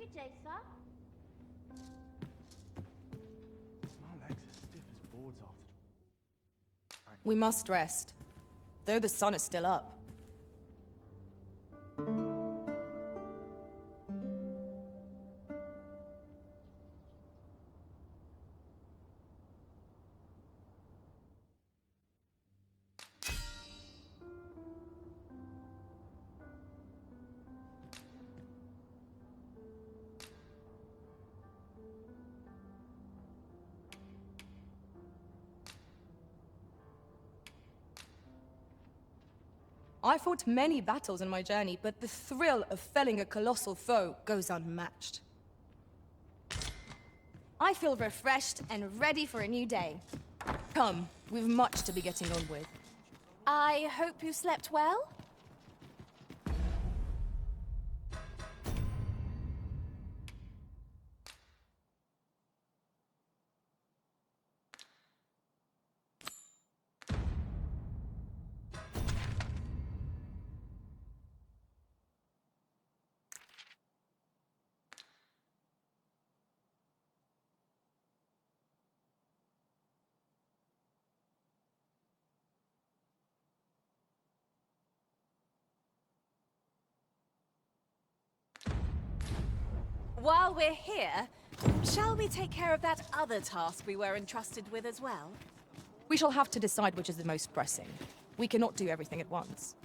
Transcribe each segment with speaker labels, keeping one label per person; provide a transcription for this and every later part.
Speaker 1: Good day, sir.
Speaker 2: My legs are stiff as boards after.
Speaker 3: We must rest, though the sun is still up. I fought many battles in my journey, but the thrill of felling a colossal foe goes unmatched.
Speaker 4: I feel refreshed and ready for a new day.
Speaker 3: Come, we've much to be getting on with.
Speaker 4: I hope you slept well?
Speaker 5: While we're here, shall we take care of that other task we were entrusted with as well?
Speaker 3: We shall have to decide which is the most pressing. We cannot do everything at once.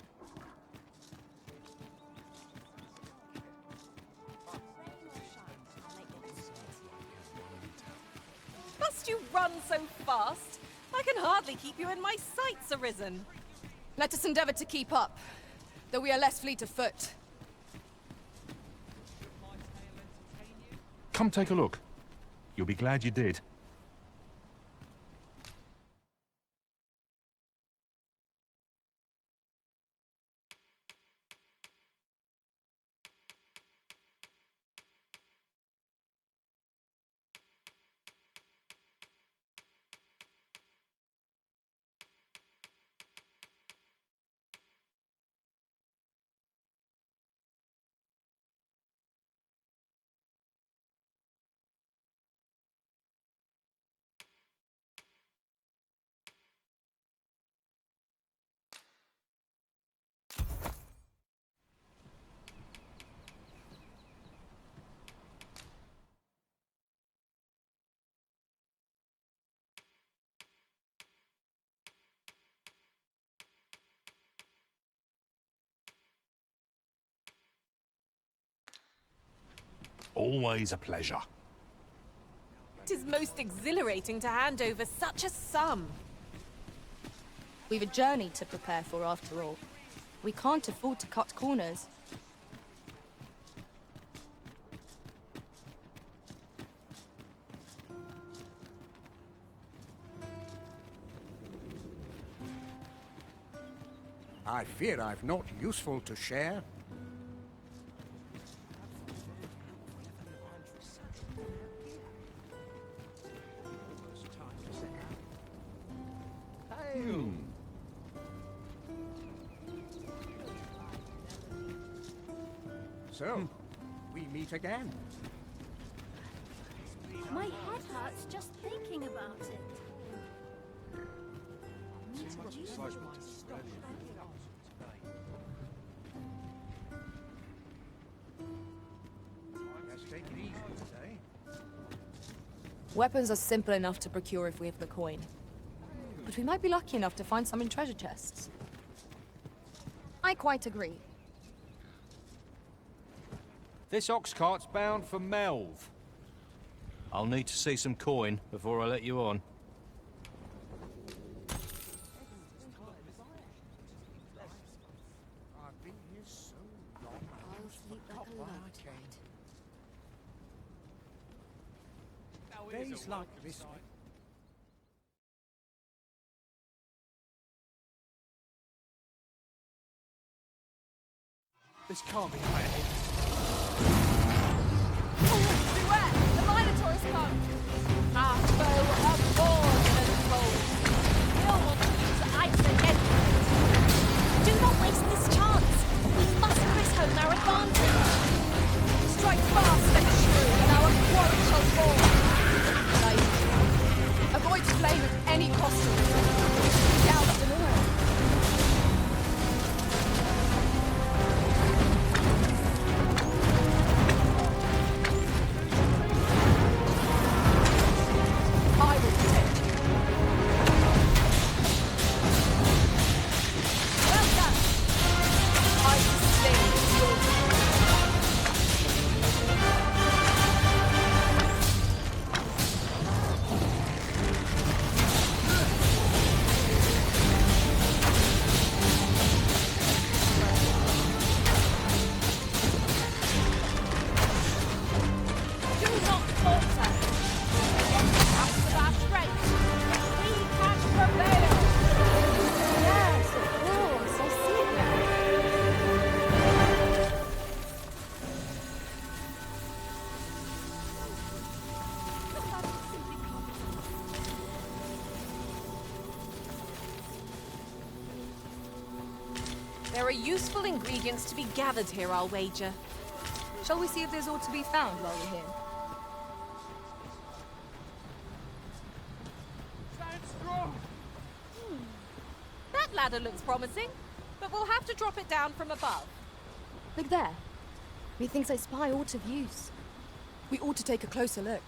Speaker 5: Must you run so fast? I can hardly keep you in my sights, Arisen.
Speaker 3: Let us endeavor to keep up, though we are less fleet of foot.
Speaker 6: Come take a look. You'll be glad you did. Always a pleasure.
Speaker 5: It is most exhilarating to hand over such a sum.
Speaker 3: We've a journey to prepare for after all. We can't afford to cut corners.
Speaker 7: I fear I've naught useful to share. So, we meet again.
Speaker 1: My head hurts just thinking about it.
Speaker 7: Let's take it easy today.
Speaker 3: Weapons are simple enough to procure if we have the coin. But we might be lucky enough to find some in treasure chests.
Speaker 4: I quite agree.
Speaker 8: This ox cart's bound for Melv. I'll need to see some coin before I let you on.
Speaker 7: I've been here so long.
Speaker 4: I'll sleep like a log tonight.
Speaker 7: Days like this.
Speaker 2: This can't be right.
Speaker 4: Beware! The Minotaur has come! Our foe abhors those rolls. We'll want to use ice against it. Do not waste this chance. We must press home our advantage. Strike fast and
Speaker 5: are useful ingredients to be gathered here, I'll wager.
Speaker 3: Shall we see if there's aught to be found while we're here?
Speaker 2: Stand strong!
Speaker 5: That ladder looks promising, but we'll have to drop it down from above.
Speaker 3: Look there. Methinks I spy aught of use. We ought to take a closer look.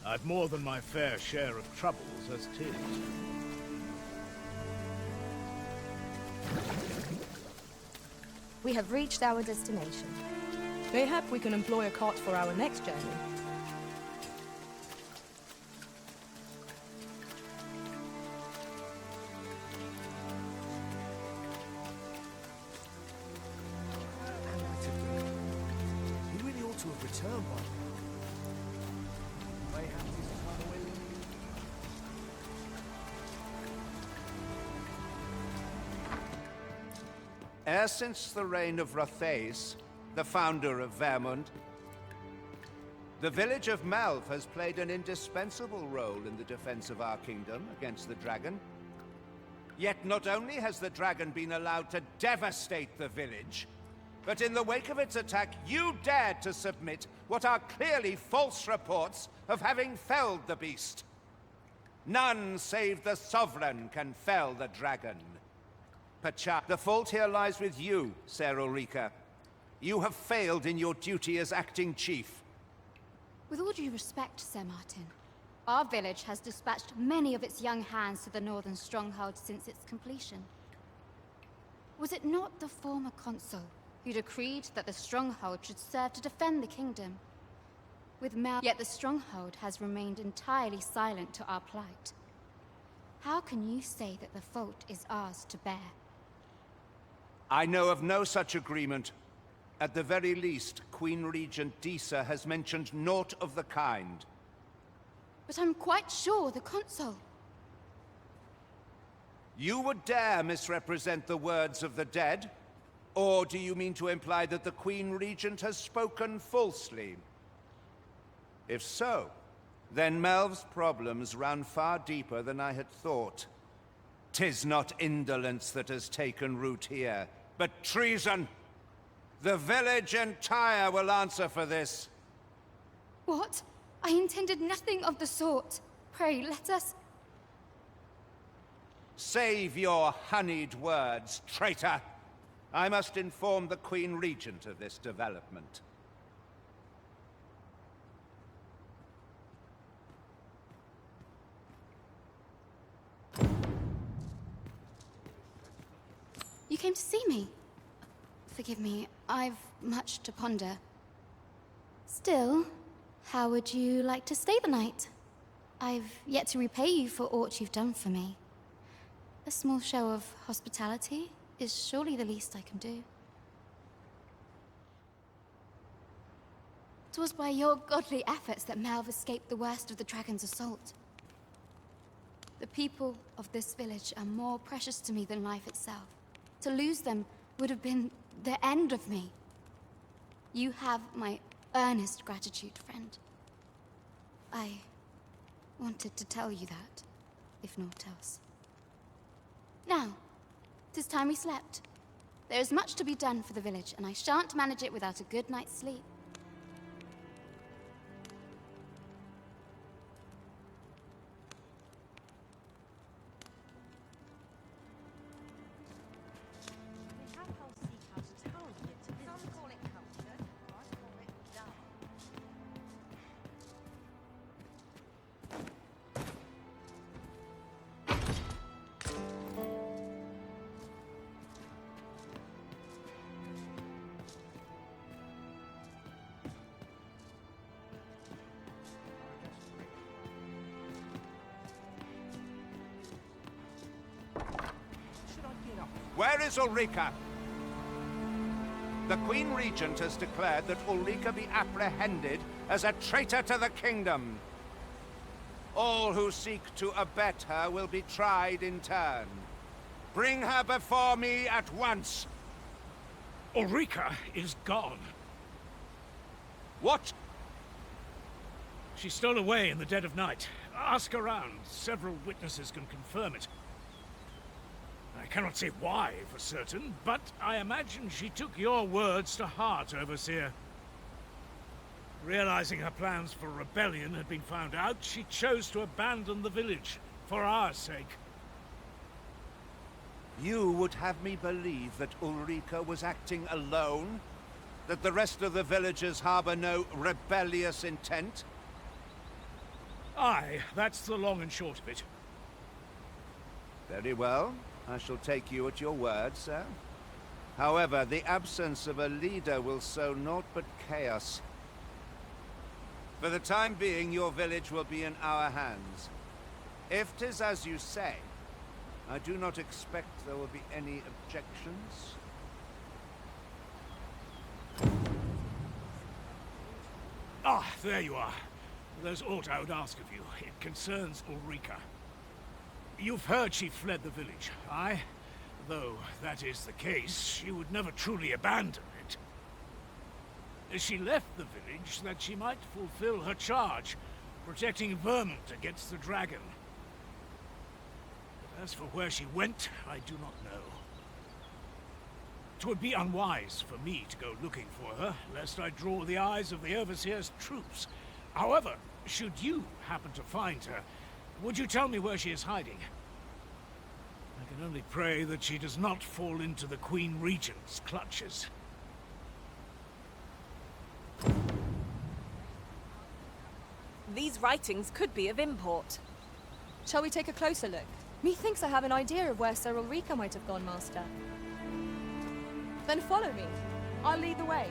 Speaker 7: I've more than my fair share of troubles as 'tis.
Speaker 3: We have reached our destination. Mayhap we can employ a cart for our next journey.
Speaker 7: He really ought to have returned by now. Mayhap he's run away with me.
Speaker 9: E'er since the reign of Rothaeus, the founder of Vermund, the village of Malv has played an indispensable role in the defense of our kingdom against the dragon. Yet not only has the dragon been allowed to devastate the village, but in the wake of its attack, you dared to submit what are clearly false reports of having felled the beast. None save the Sovereign can fell the dragon. Perchance the fault here lies with you, Ser Ulrika. You have failed in your duty as acting chief.
Speaker 1: With all due respect, Sir Martin, our village has dispatched many of its young hands to the northern stronghold since its completion. Was it not the former consul who decreed that the stronghold should serve to defend the kingdom? Yet the stronghold has remained entirely silent to our plight. How can you say that the fault is ours to bear?
Speaker 9: I know of no such agreement. At the very least, Queen Regent Disa has mentioned naught of the kind.
Speaker 1: But I'm quite sure the consul...
Speaker 9: You would dare misrepresent the words of the dead? Or do you mean to imply that the Queen Regent has spoken falsely? If so, then Melv's problems run far deeper than I had thought. 'Tis not indolence that has taken root here, but treason. The village entire will answer for this.
Speaker 1: What? I intended nothing of the sort. Pray, let us...
Speaker 9: Save your honeyed words, traitor. I must inform the Queen Regent of this development.
Speaker 1: You came to see me? Forgive me, I've much to ponder. Still, how would you like to stay the night? I've yet to repay you for aught you've done for me. A small show of hospitality is surely the least I can do. 'Twas by your godly efforts that Malv escaped the worst of the dragon's assault. The people of this village are more precious to me than life itself. To lose them would have been the end of me. You have my earnest gratitude, friend. I wanted to tell you that, if naught else. Now, 'tis time we slept. There is much to be done for the village, and I shan't manage it without a good night's sleep.
Speaker 2: Should I get up?
Speaker 9: Where is Ulrika? The Queen Regent has declared that Ulrika be apprehended as a traitor to the kingdom. All who seek to abet her will be tried in turn. Bring her before me at once.
Speaker 7: Ulrika is gone.
Speaker 9: What?
Speaker 7: She stole away in the dead of night. Ask around. Several witnesses can confirm it. I cannot say why for certain, but I imagine she took your words to heart, Overseer. Realizing her plans for rebellion had been found out, she chose to abandon the village, for our sake.
Speaker 9: You would have me believe that Ulrika was acting alone? That the rest of the villagers harbor no rebellious intent?
Speaker 7: Aye, that's the long and short of it.
Speaker 9: Very well. I shall take you at your word, sir. However, the absence of a leader will sow naught but chaos. For the time being, your village will be in our hands. If 'tis as you say, I do not expect there will be any objections.
Speaker 7: Ah, there you are. There's aught I would ask of you. It concerns Ulrika. You've heard she fled the village, aye? Though that is the case, she would never truly abandon it. She left the village that she might fulfill her charge, protecting Vermont against the dragon. But as for where she went, I do not know. 'Twould be unwise for me to go looking for her, lest I draw the eyes of the Overseer's troops. However, should you happen to find her, would you tell me where she is hiding? I can only pray that she does not fall into the Queen Regent's clutches.
Speaker 5: These writings could be of import.
Speaker 3: Shall we take a closer look? Methinks I have an idea of where Sir Ulrika might have gone, Master. Then follow me. I'll lead the way.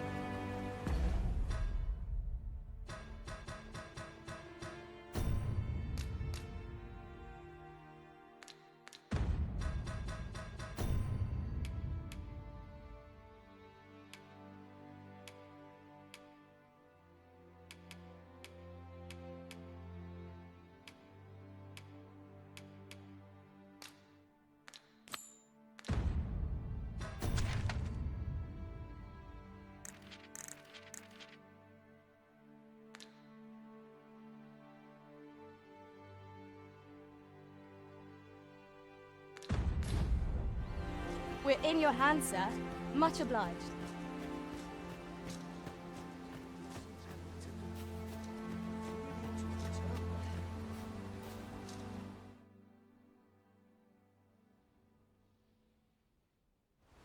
Speaker 3: We're in your hands, sir. Much obliged.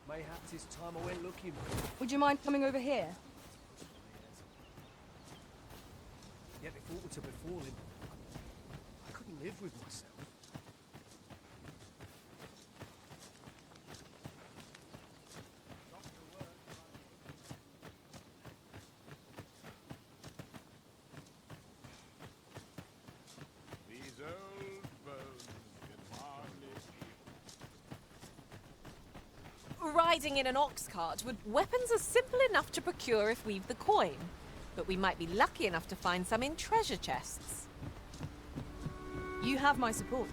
Speaker 7: Mayhaps it's time I went looking.
Speaker 3: Would you mind coming over here?
Speaker 7: Yet if aught were to befall him, I couldn't live with myself.
Speaker 2: These old bones can hardly heal.
Speaker 5: Riding in an ox cart, weapons are simple enough to procure if we've the coin. But we might be lucky enough to find some in treasure chests.
Speaker 3: You have my support.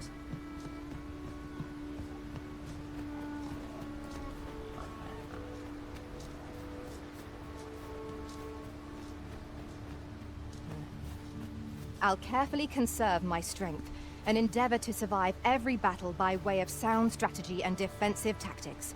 Speaker 3: I'll carefully conserve my strength and endeavor to survive every battle by way of sound strategy and defensive tactics.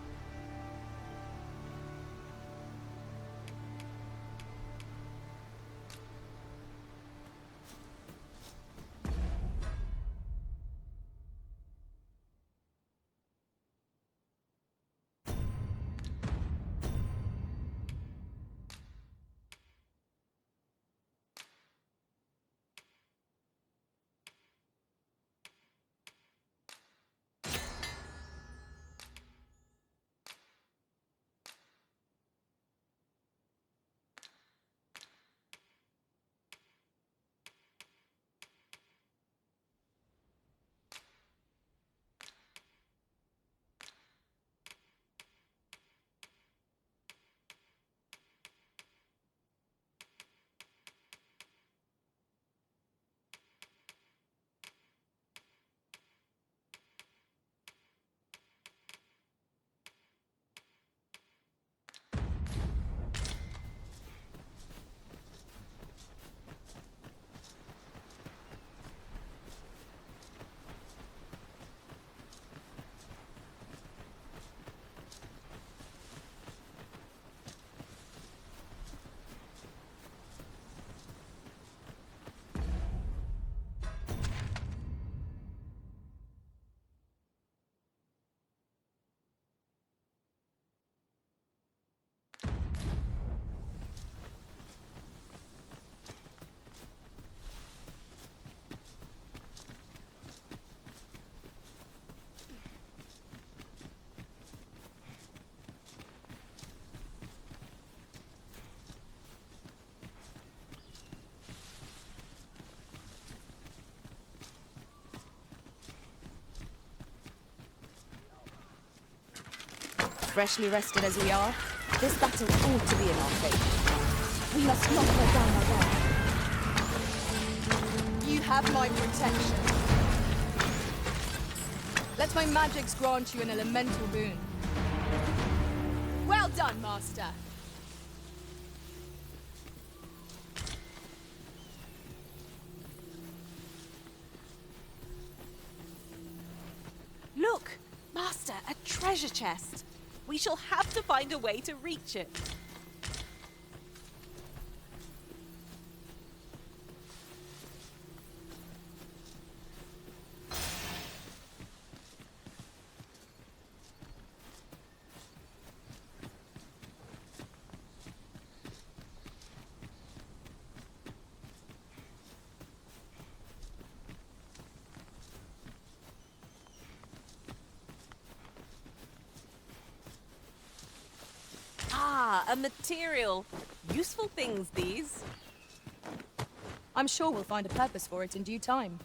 Speaker 3: freshly rested as we are, this battle ought to be in our favor. We must not let down our guard. You have my protection. Let my magics grant you an elemental boon. Well done, Master.
Speaker 5: Look! Master, a treasure chest! We shall have to find a way to reach it. Ah, a material. Useful things, these.
Speaker 3: I'm sure we'll find a purpose for it in due time.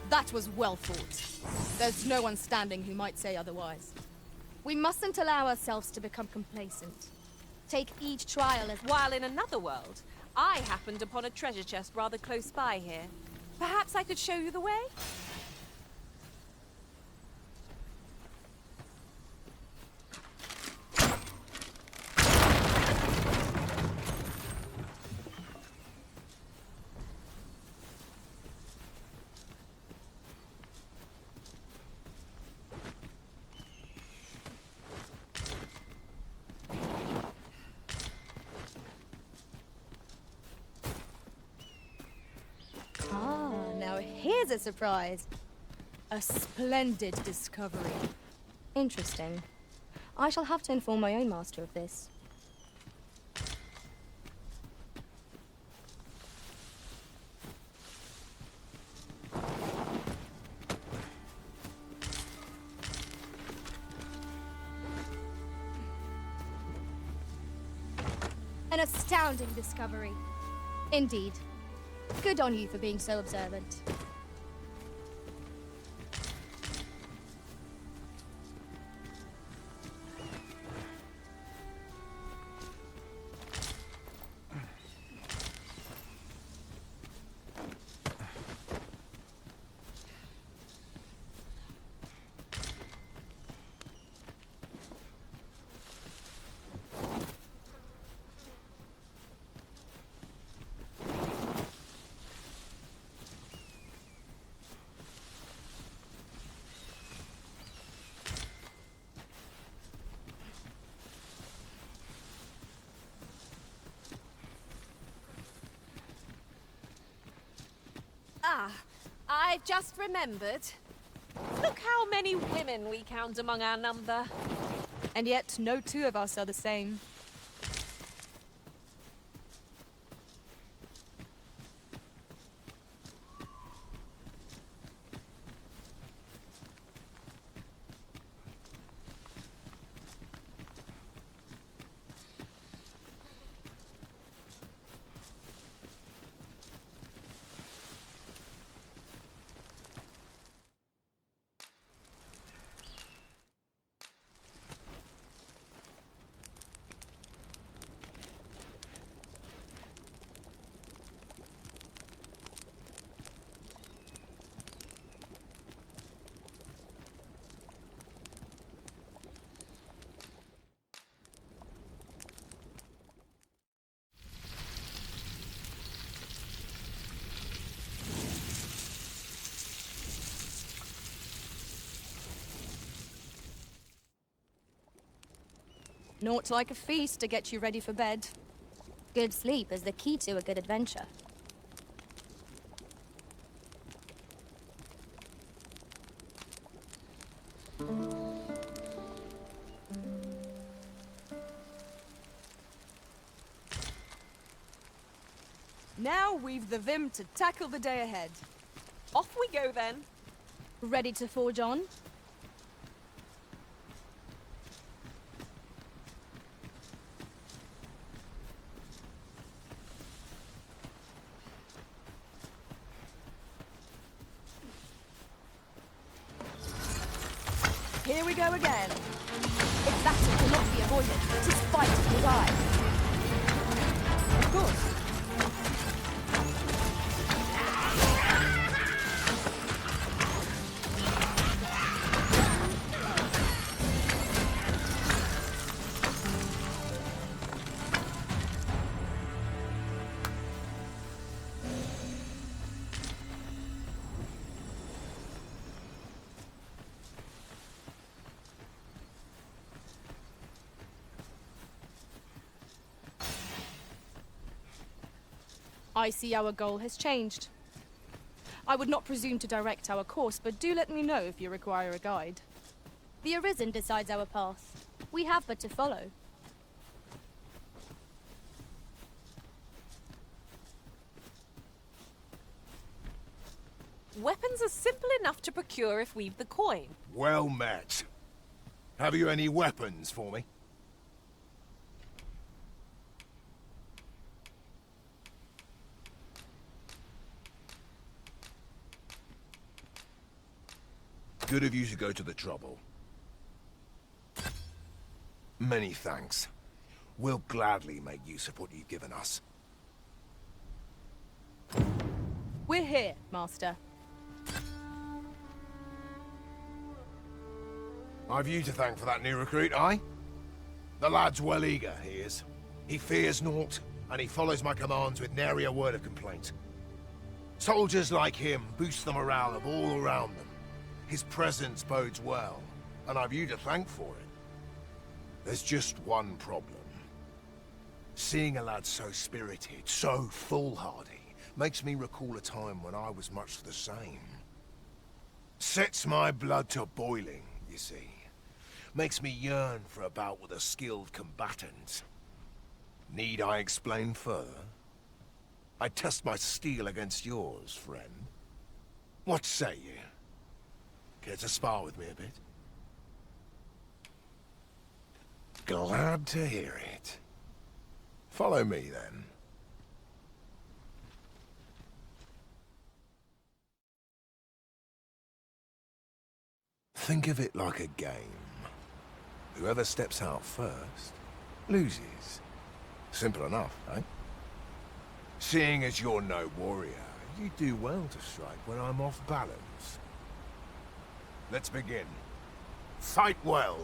Speaker 3: That was well fought. There's no one standing who might say otherwise. We mustn't allow ourselves to become complacent. Take each trial as...
Speaker 5: While in another world, I happened upon a treasure chest rather close by here. Perhaps I could show you the way?
Speaker 3: Now here's a surprise. A splendid discovery. Interesting. I shall have to inform my own master of this. An astounding discovery. Indeed. Good on you for being so observant.
Speaker 5: Ah, I've just remembered. Look how many women we count among our number.
Speaker 3: And yet, no two of us are the same. Naught like a feast to get you ready for bed. Good sleep is the key to a good adventure. Now we've the vim to tackle the day ahead.
Speaker 5: Off we go then.
Speaker 3: Ready to forge on? Here we go again. If battle cannot be avoided, 'tis fight or die. Of course. I see our goal has changed. I would not presume to direct our course, but do let me know if you require a guide.
Speaker 10: The Arisen decides our path. We have but to follow.
Speaker 5: Weapons are simple enough to procure if we've the coin.
Speaker 11: Well met. Have you any weapons for me? Good of you to go to the trouble. Many thanks. We'll gladly make use of what you've given us.
Speaker 3: We're here, Master.
Speaker 11: I've you to thank for that new recruit, aye? The lad's well eager, he is. He fears naught, and he follows my commands with nary a word of complaint. Soldiers like him boost the morale of all around them. His presence bodes well, and I've you to thank for it. There's just one problem. Seeing a lad so spirited, so foolhardy, makes me recall a time when I was much the same. Sets my blood to boiling, you see. Makes me yearn for a bout with a skilled combatant. Need I explain further? I test my steel against yours, friend. What say you? Care to spar with me a bit? Glad to hear it. Follow me, then. Think of it like a game. Whoever steps out first, loses. Simple enough, eh? Seeing as you're no warrior, you do well to strike when I'm off balance. Let's begin. Fight well.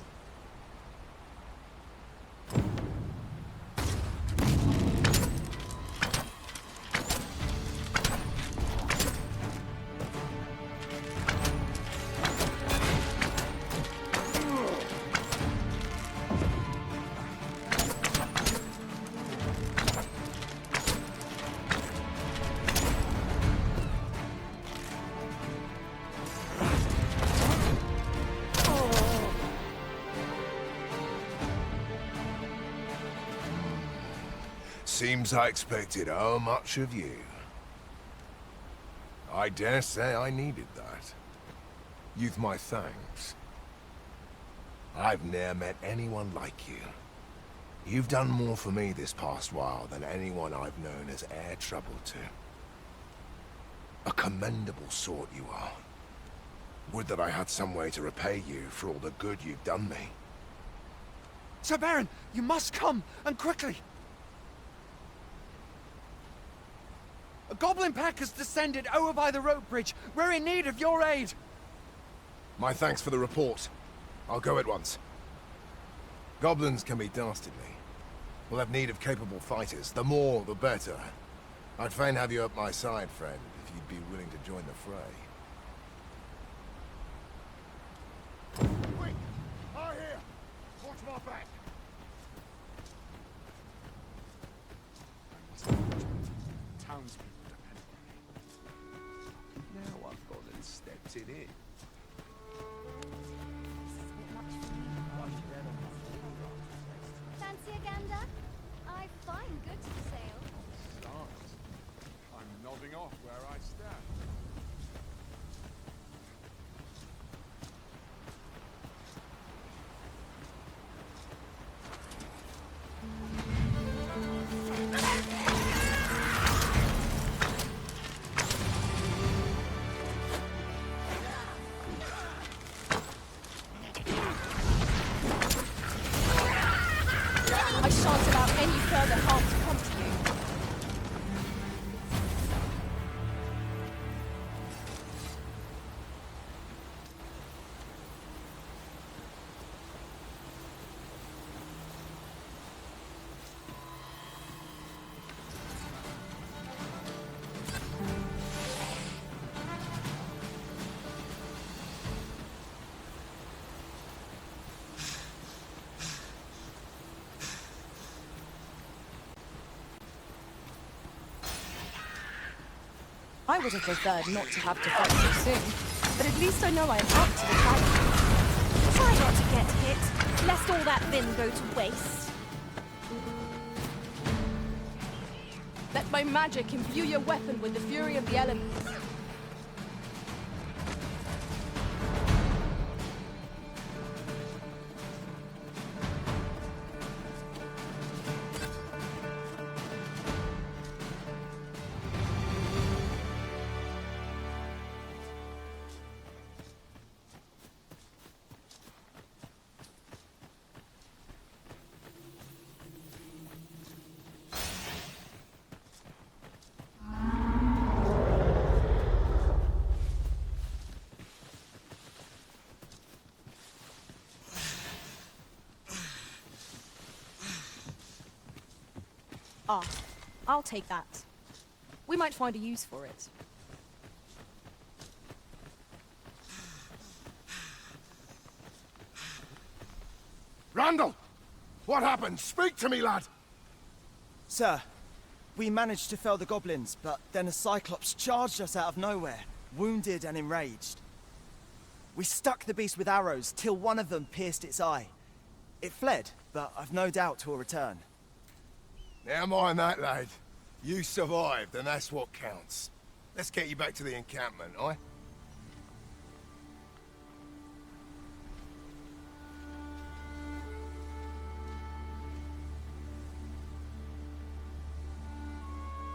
Speaker 11: Seems I expected how much of you. I dare say I needed that. You've my thanks. I've ne'er met anyone like you. You've done more for me this past while than anyone I've known has e'er troubled to. A commendable sort you are. Would that I had some way to repay you for all the good you've done me.
Speaker 12: Sir Baron, you must come, and quickly! A goblin pack has descended over by the rope bridge. We're in need of your aid.
Speaker 11: My thanks for the report. I'll go at once. Goblins can be dastardly. We'll have need of capable fighters. The more, the better. I'd fain have you at my side, friend, if you'd be willing to join the fray. Quick! Eye here! Watch my back!
Speaker 2: Townspeople depend on me. Now I've gone and stepped it in.
Speaker 10: Fancy a gander? I find good to sail.
Speaker 2: showing off where I stand.
Speaker 4: I shan't allow any further harm to come to you.
Speaker 3: I would have preferred not to have to fight so soon, but at least I know I am up to the challenge.
Speaker 4: Try not to get hit, lest all that vim go to waste.
Speaker 3: Let my magic imbue your weapon with the fury of the elements. Ah, I'll take that. We might find a use for it.
Speaker 11: Randall! What happened? Speak to me, lad!
Speaker 12: Sir, we managed to fell the goblins, but then a Cyclops charged us out of nowhere, wounded and enraged. We stuck the beast with arrows till one of them pierced its eye. It fled, but I've no doubt 'twill return.
Speaker 11: Never mind that, lad. You survived, and that's what counts. Let's get you back to the encampment, aye?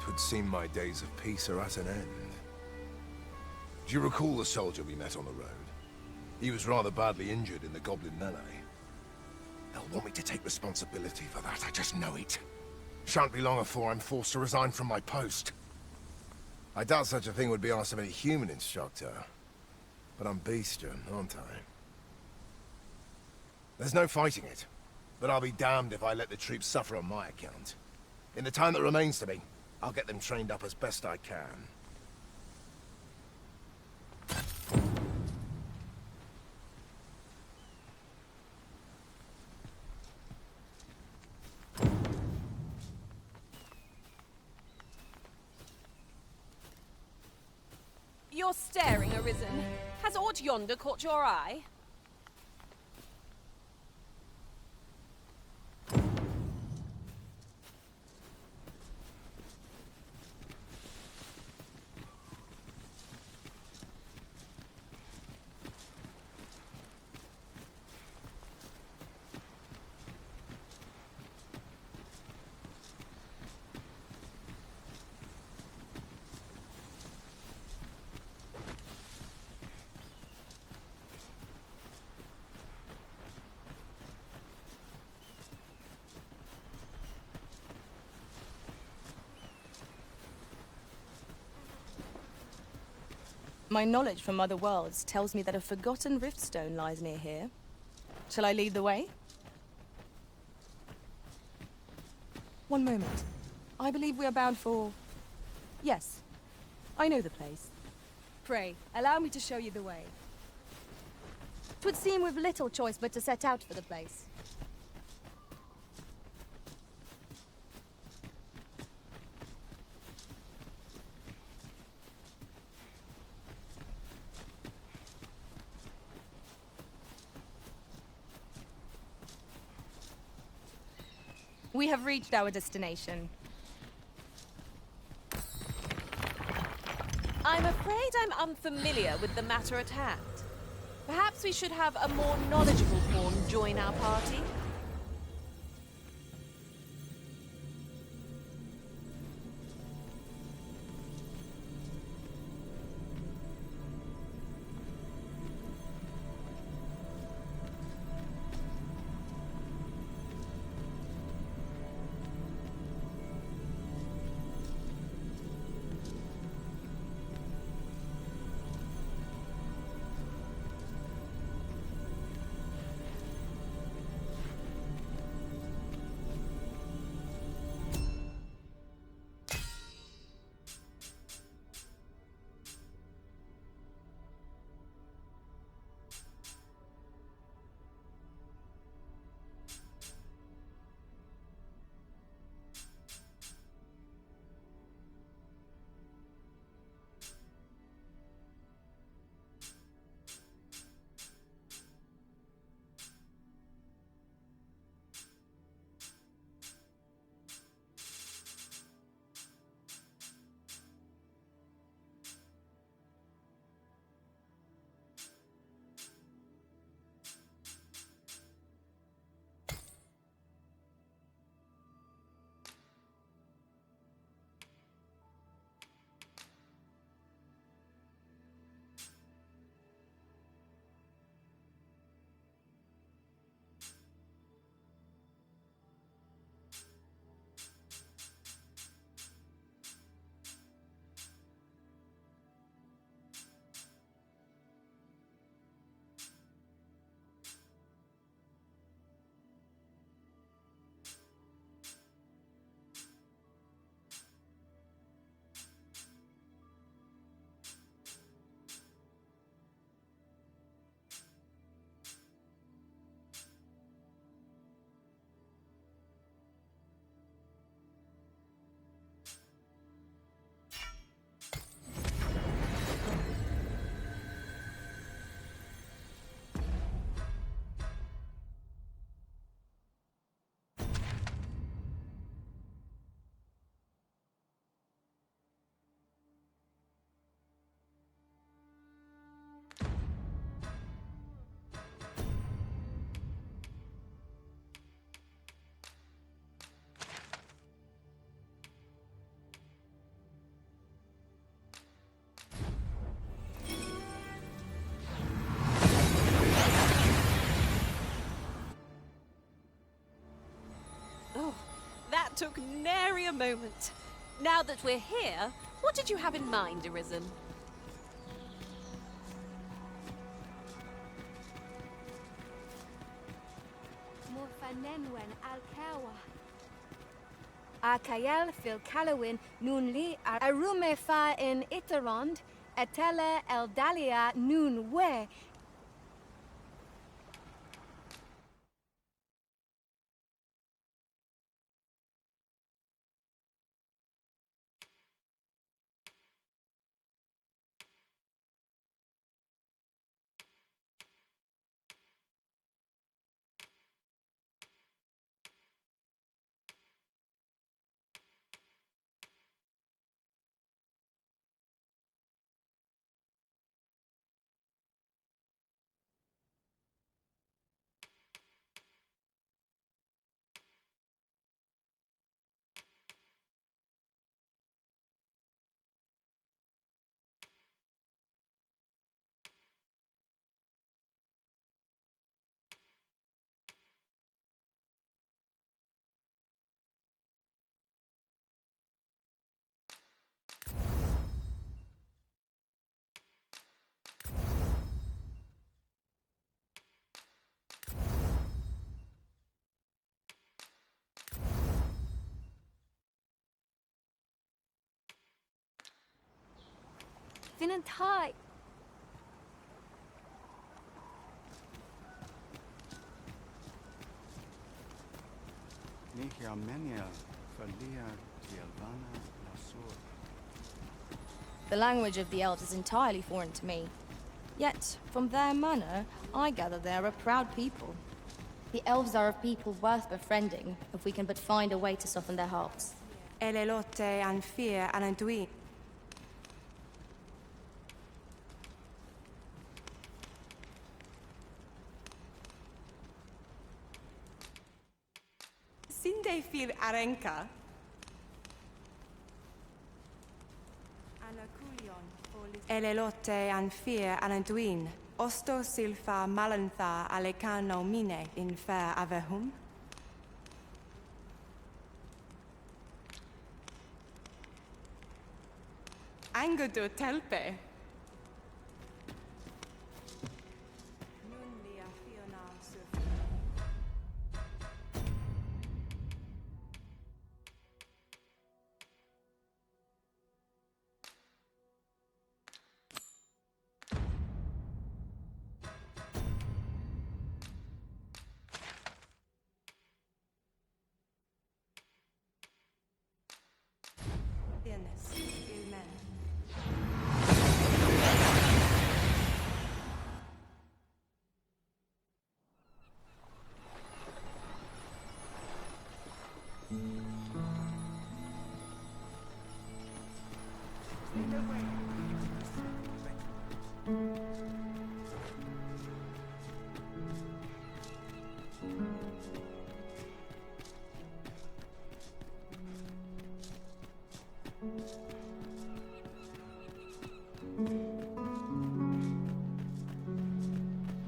Speaker 11: Twould seem my days of peace are at an end. Do you recall the soldier we met on the road? He was rather badly injured in the goblin melee. They'll want me to take responsibility for that, I just know it. Shan't be long before I'm forced to resign from my post. I doubt such a thing would be asked of any human instructor. But I'm bestian, aren't I? There's no fighting it. But I'll be damned if I let the troops suffer on my account. In the time that remains to me, I'll get them trained up as best I can.
Speaker 5: You're staring, Arisen. Has aught yonder caught your eye?
Speaker 3: My knowledge from other worlds tells me that a forgotten riftstone lies near here. Shall I lead the way? One moment. I believe we are bound for... Yes, I know the place. Pray, allow me to show you the way.
Speaker 10: 'Twould seem we've little choice but to set out for the place.
Speaker 3: We have reached our destination.
Speaker 5: I'm afraid I'm unfamiliar with the matter at hand. Perhaps we should have a more knowledgeable pawn join our party? That took nary a moment. Now that we're here, what did you have in mind, Arisen?
Speaker 10: Morfanenwen alkawa. Akayel fil kalawin nun li arume fa in iterond etele eldalia nun we. Vinantai.
Speaker 3: The language of the elves is entirely foreign to me. Yet, from their manner, I gather they're a proud people. The elves are a people worth befriending, if we can but find a way to soften their hearts.
Speaker 13: Elelote and fear and Ille fir Arenka. Elelote an fir ananduin. Osto silfa malantha alecano mine in fair avehum. Angodo telpe.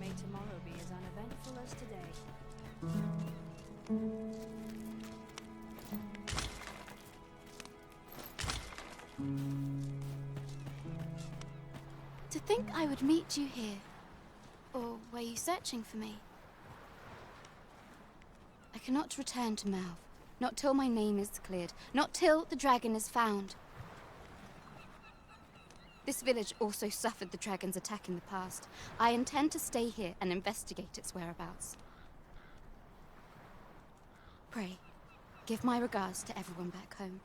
Speaker 3: May tomorrow be as uneventful as today.
Speaker 1: To think I would meet you here. Or were you searching for me? I cannot return to Melv. Not till my name is cleared. Not till the dragon is found. This village also suffered the dragon's attack in the past. I intend to stay here and investigate its whereabouts. Pray, give my regards to everyone back home.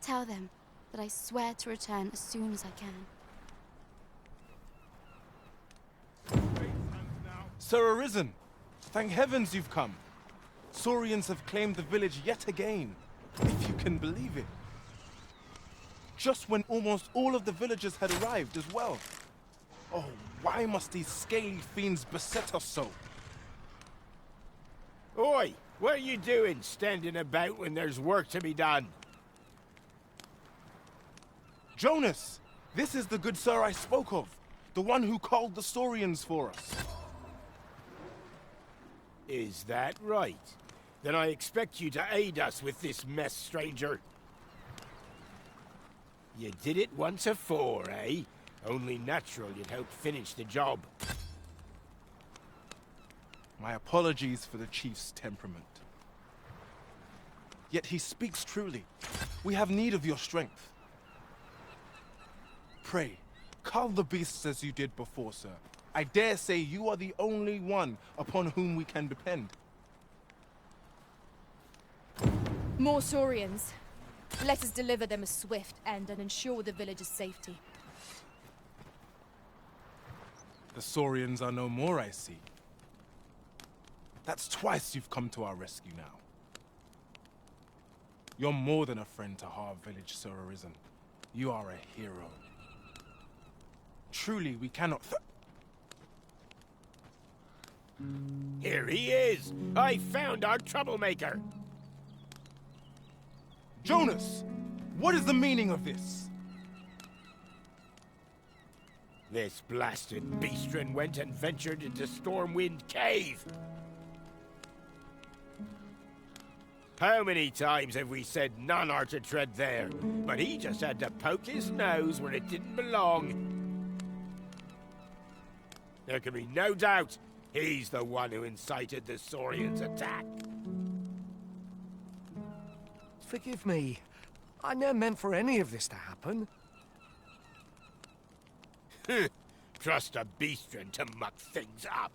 Speaker 1: Tell them that I swear to return as soon as I can.
Speaker 14: Sir Arisen, thank heavens you've come. Saurians have claimed the village yet again, if you can believe it. Just when almost all of the villagers had arrived as well. Oh, why must these scaly fiends beset us so?
Speaker 7: Oi! What are you doing, standing about when there's work to be done?
Speaker 14: Jonas! This is the good sir I spoke of. The one who called the Saurians for us.
Speaker 7: Is that right? Then I expect you to aid us with this mess, stranger. You did it once afore, eh? Only natural you'd help finish the job.
Speaker 14: My apologies for the chief's temperament. Yet he speaks truly. We have need of your strength. Pray, cull the beasts as you did before, sir. I dare say you are the only one upon whom we can depend.
Speaker 3: More Saurians. Let us deliver them a swift end and ensure the village's safety.
Speaker 14: The Saurians are no more, I see. That's twice you've come to our rescue now. You're more than a friend to our village, Sir Arisen. You are a hero. Truly, we cannot
Speaker 7: Here he is! I found our troublemaker!
Speaker 14: Jonas! What is the meaning of this?
Speaker 7: This blasted beastren went and ventured into Stormwind Cave! How many times have we said none are to tread there? But he just had to poke his nose where it didn't belong. There can be no doubt he's the one who incited the Saurians' attack.
Speaker 11: Forgive me. I never meant for any of this to happen.
Speaker 7: Trust a beastren to muck things up.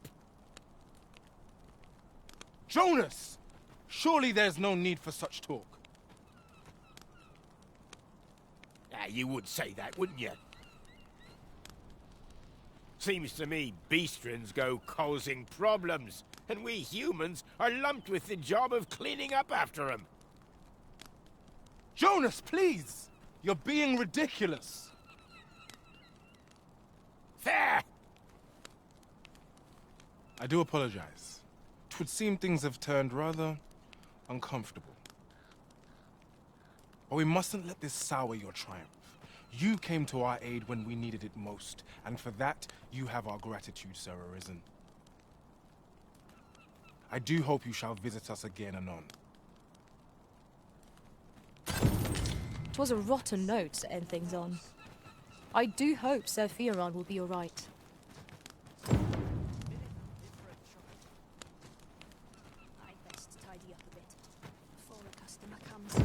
Speaker 14: Jonas! Surely there's no need for such talk.
Speaker 7: You would say that, wouldn't you? Seems to me beastrens go causing problems, and we humans are lumped with the job of cleaning up after them.
Speaker 14: Jonas, please! You're being ridiculous.
Speaker 7: There!
Speaker 14: I do apologize. 'Twould seem things have turned rather uncomfortable. But we mustn't let this sour your triumph. You came to our aid when we needed it most, and for that, you have our gratitude, Sir Arisen. I do hope you shall visit us again anon.
Speaker 3: 'Twas a rotten note to end things on. I do hope Sir Fioran will be alright.
Speaker 4: I'd best tidy up a bit before a customer comes.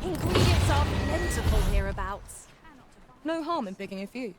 Speaker 5: Ingredients are plentiful hereabouts.
Speaker 3: No harm in picking a few.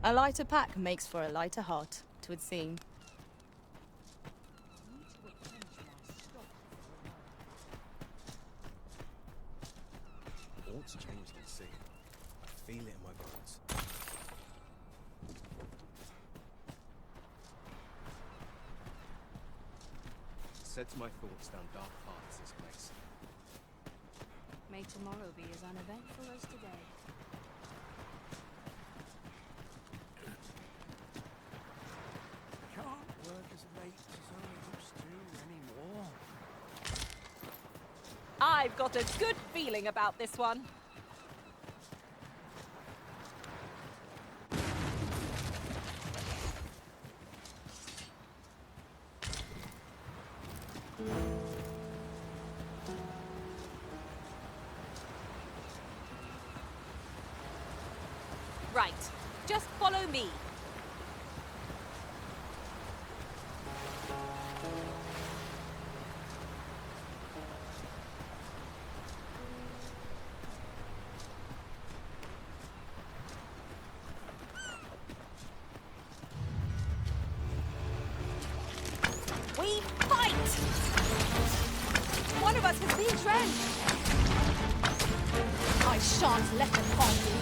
Speaker 3: A lighter pack makes for a lighter heart, 'twould seem.
Speaker 14: What's changed at sea? I feel it in my bones. Sets my thoughts down dark paths, this place.
Speaker 4: May tomorrow be as uneventful as today.
Speaker 2: Can't work as late as I used to anymore.
Speaker 5: I've got a good feeling about this one. Right, just follow me. We fight!
Speaker 3: One of us has been drenched. I shan't let them harm you.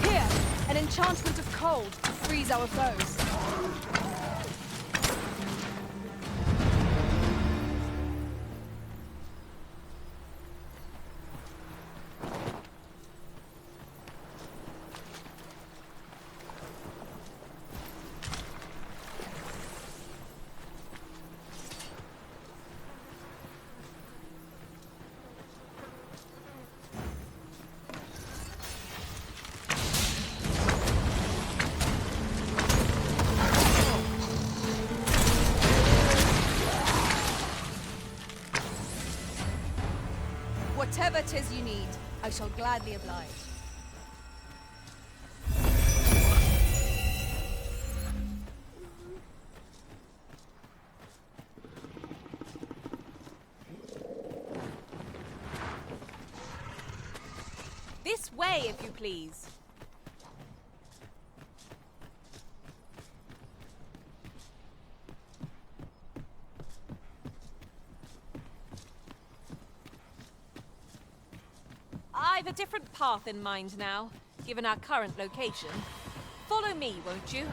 Speaker 3: Here, an enchantment of cold to freeze our foes. Whatever 'tis you need, I shall gladly oblige.
Speaker 5: This way, if you please. I've a different path in mind now, given our current location. Follow me, won't you?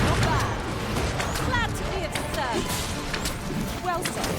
Speaker 5: Not bad. Glad to be of service. Well said.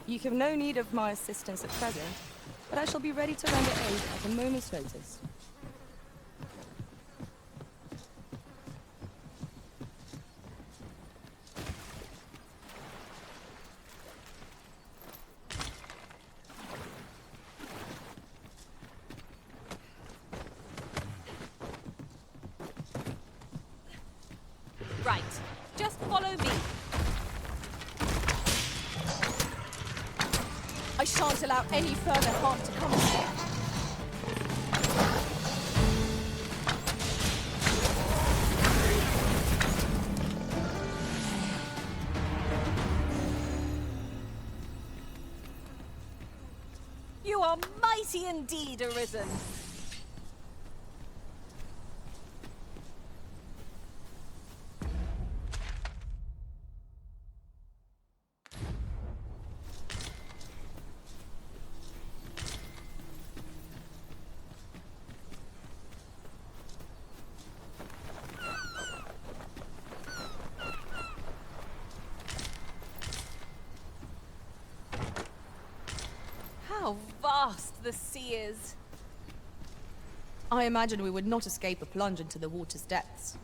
Speaker 3: You have no need of my assistance at present, but I shall be ready to render aid at a moment's notice.
Speaker 5: Right. Just follow me.
Speaker 3: I shan't allow any further harm to come to you.
Speaker 5: You are mighty indeed, Arisen. How vast the sea is.
Speaker 3: I imagine we would not escape a plunge into the water's depths.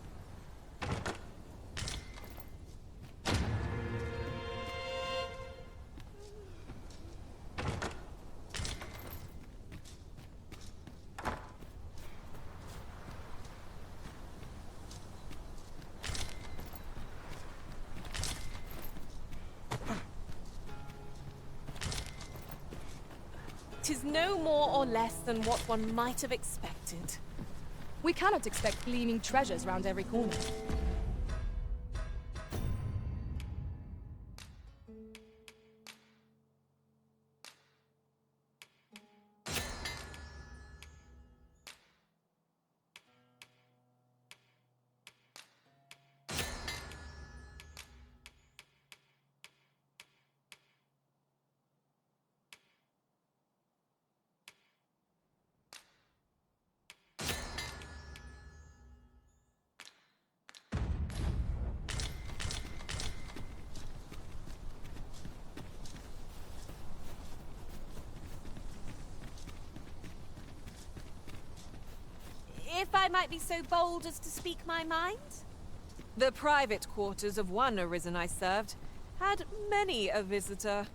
Speaker 5: Tis no more or less than what one might have expected.
Speaker 3: We cannot expect gleaming treasures round every corner.
Speaker 5: If I might be so bold as to speak my mind? The private quarters of one Arisen I served had many a visitor,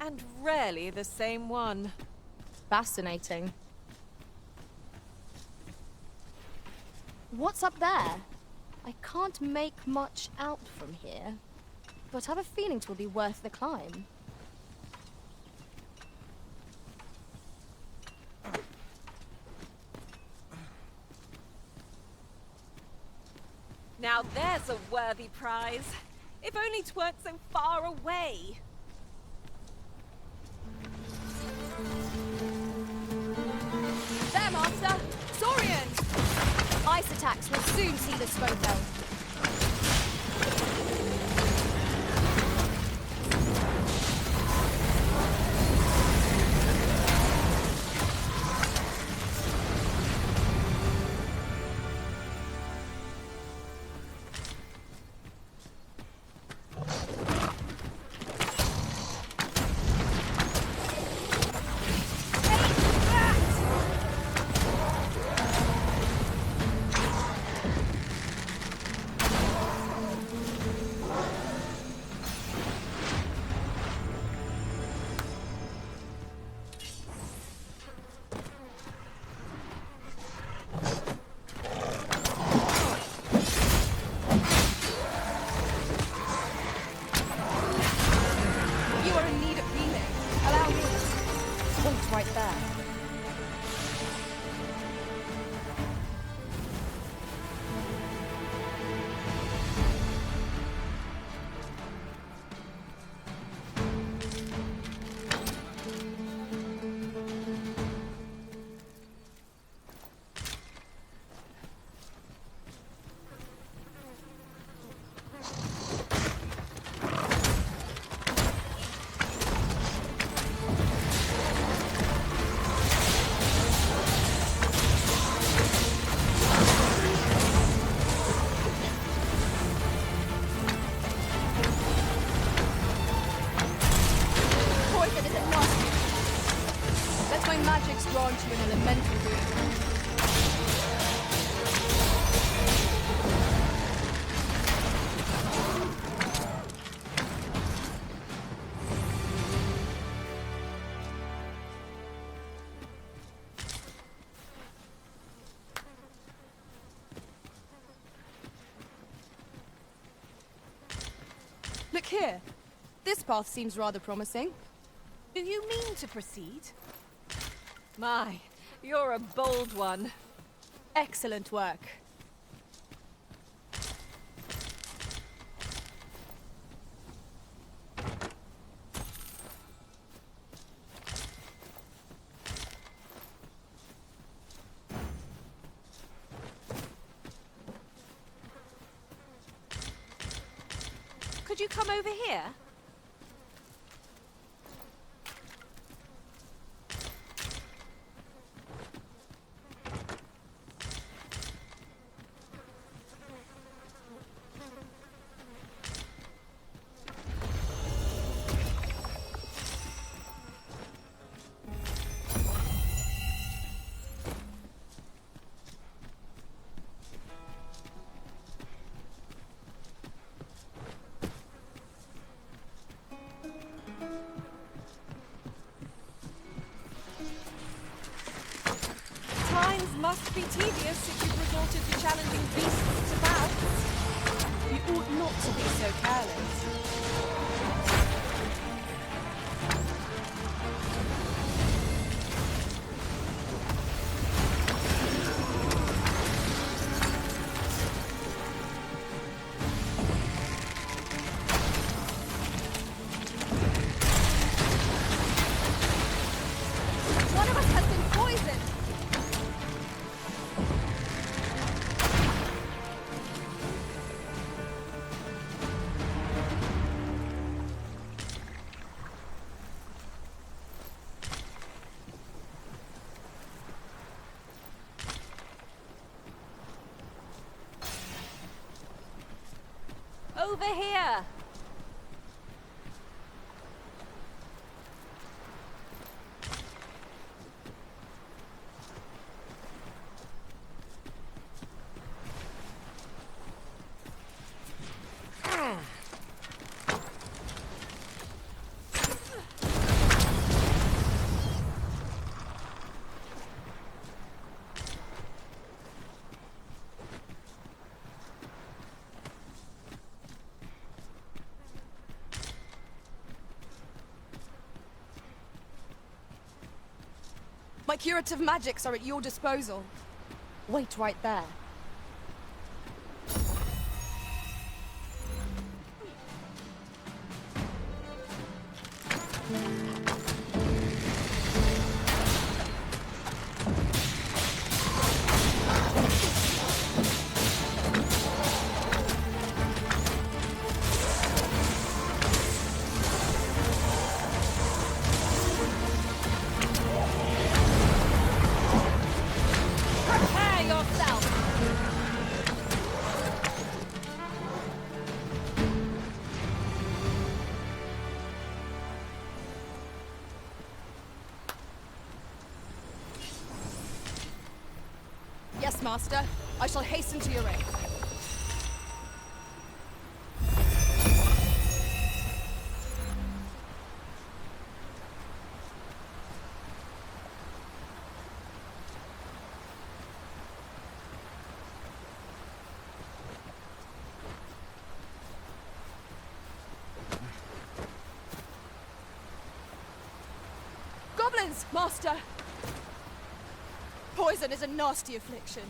Speaker 5: and rarely the same one.
Speaker 3: Fascinating. What's up there? I can't make much out from here, but I have a feeling it will be worth the climb.
Speaker 5: Now there's a worthy prize. If only 'tweren't so far away.
Speaker 3: There, Master! Saurian! Ice attacks will soon see the smoke elf. Right there. Magic's drawn to an elemental being. Look here. This path seems rather promising.
Speaker 5: Do you mean to proceed? My, you're a bold one.
Speaker 3: Excellent work.
Speaker 5: Could you come over here? must be tedious if you've resorted to challenging beasts to bouts. You ought not to be so careless.
Speaker 4: One of us has been poisoned! Over here!
Speaker 3: My curative magics are at your disposal. Wait right there.
Speaker 4: Prepare yourself!
Speaker 3: Yes, Master. I shall hasten to your aid. Goblins, Master! Poison is a nasty affliction.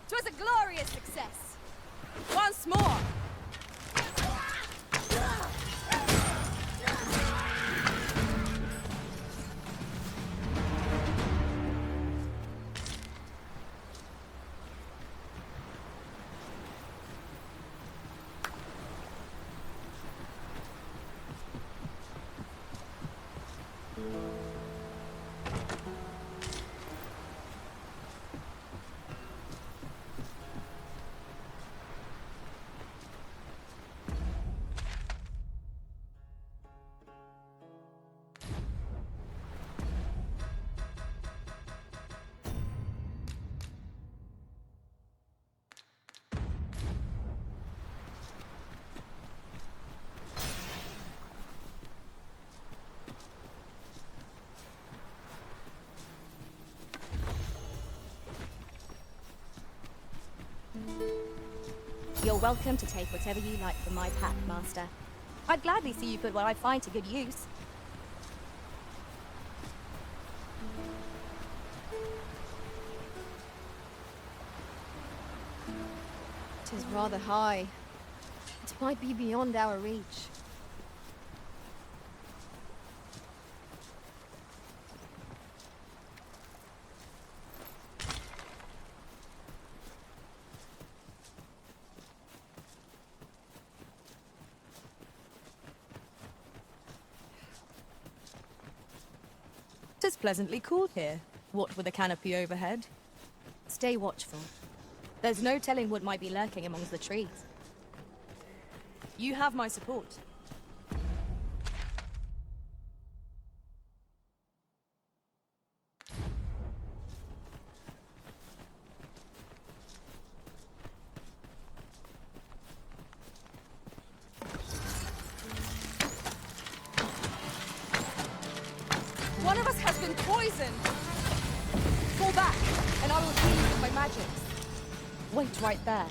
Speaker 4: Twas a glorious success!
Speaker 3: Once more! You're welcome to take whatever you like from my pack, Master. I'd gladly see you put what I find to good use. It is rather high. It might be beyond our reach.
Speaker 5: It is pleasantly cool here, what with a canopy overhead.
Speaker 3: Stay watchful. There's no telling what might be lurking amongst the trees.
Speaker 5: You have my support.
Speaker 3: Arisen! Fall back, and I will heal you with my magics. Wait right there.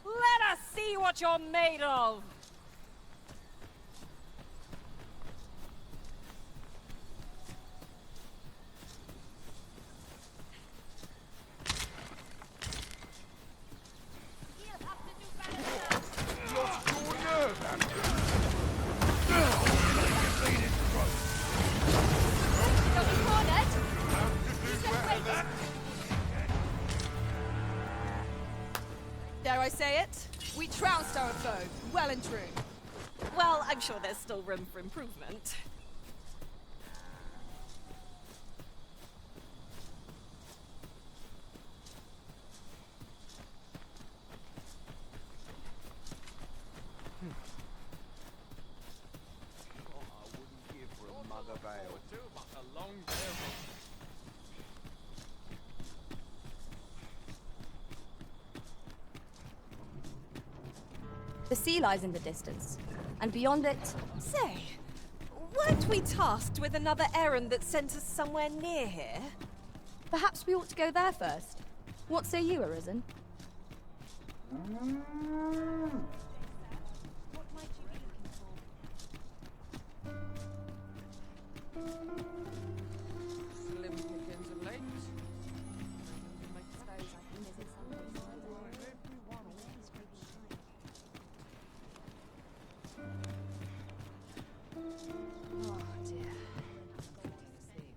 Speaker 5: Let us see what you're made of!
Speaker 3: Dare I say it? We trounced our foe, well and true.
Speaker 5: Well, I'm sure there's still room for improvement.
Speaker 3: The sea lies in the distance, and beyond it...
Speaker 5: Say, weren't we tasked with another errand that sent us somewhere near here?
Speaker 3: Perhaps we ought to go there first. What say you, Arisen?
Speaker 5: Slim pickings of late.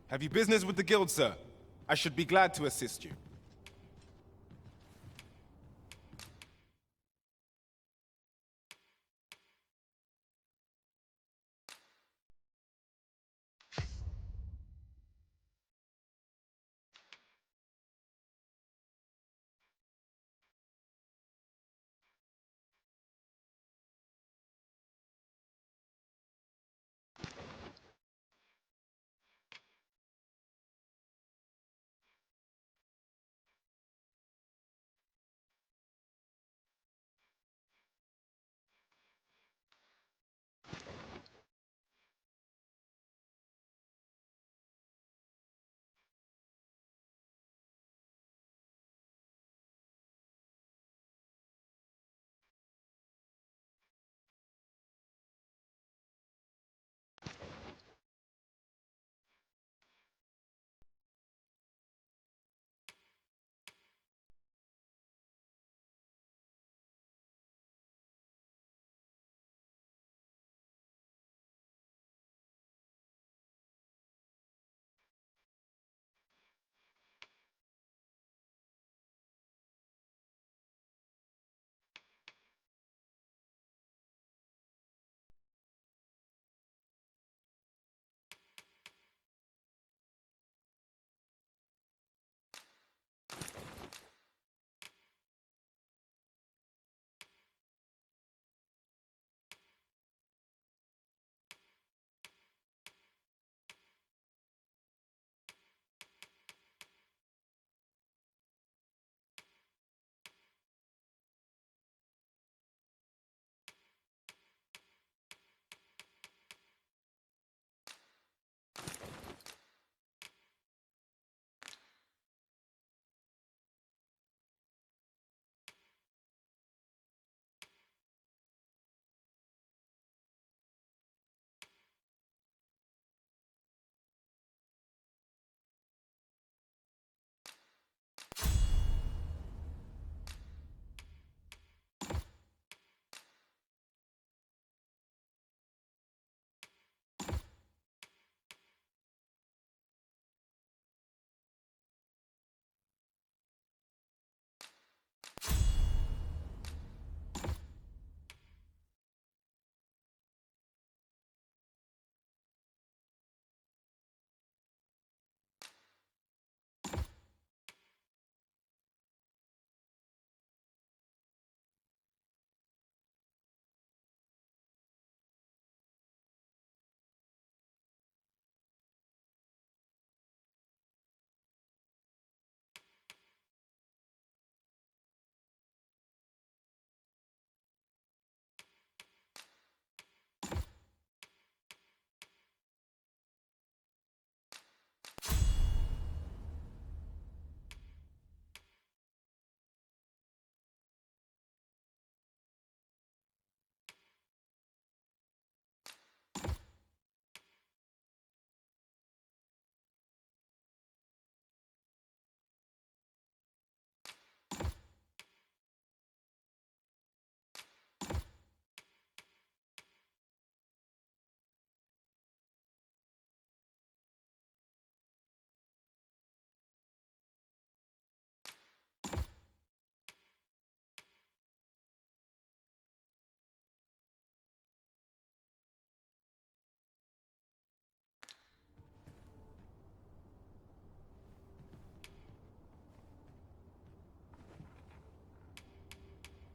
Speaker 14: Have you business with the guild, sir? I should be glad to assist you.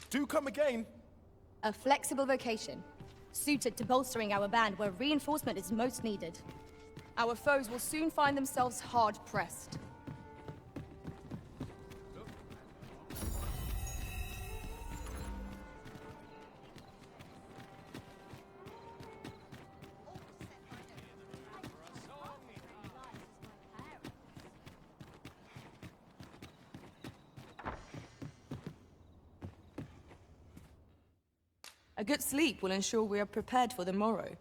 Speaker 14: Do come again.
Speaker 3: A flexible vocation, suited to bolstering our band where reinforcement is most needed. Our foes will soon find themselves hard-pressed. A good sleep will ensure we are prepared for the morrow.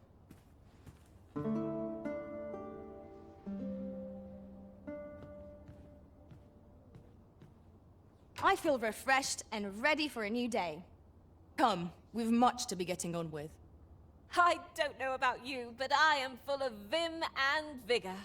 Speaker 3: I feel refreshed and ready for a new day. Come, we've much to be getting on with.
Speaker 5: I don't know about you, but I am full of vim and vigor.